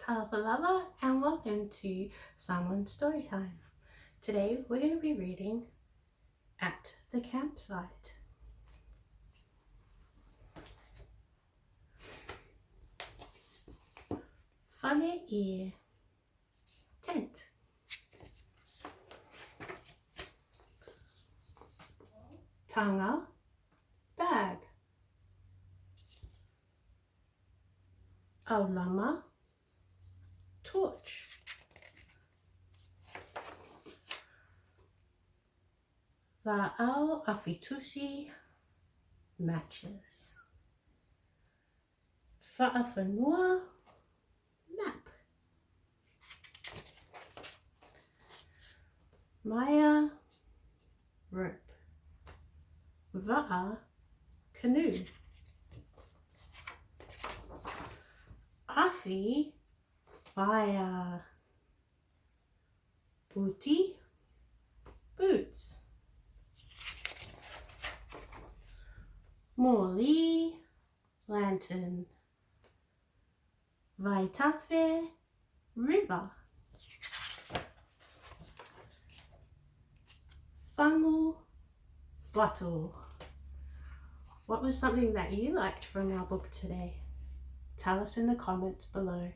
Talafalava and welcome to Samoan Story Time. Today we're going to be reading At the Campsite. Whale e tent. Tanga bag. Aulama torch. La'au awhitusi matches. Wha'awhanua map. Maya rope. Va'a canoe. Awhi fire. Booty boots. Morley lantern. Vaitafe river. Whangu bottle. What was something that you liked from our book today? Tell us in the comments below.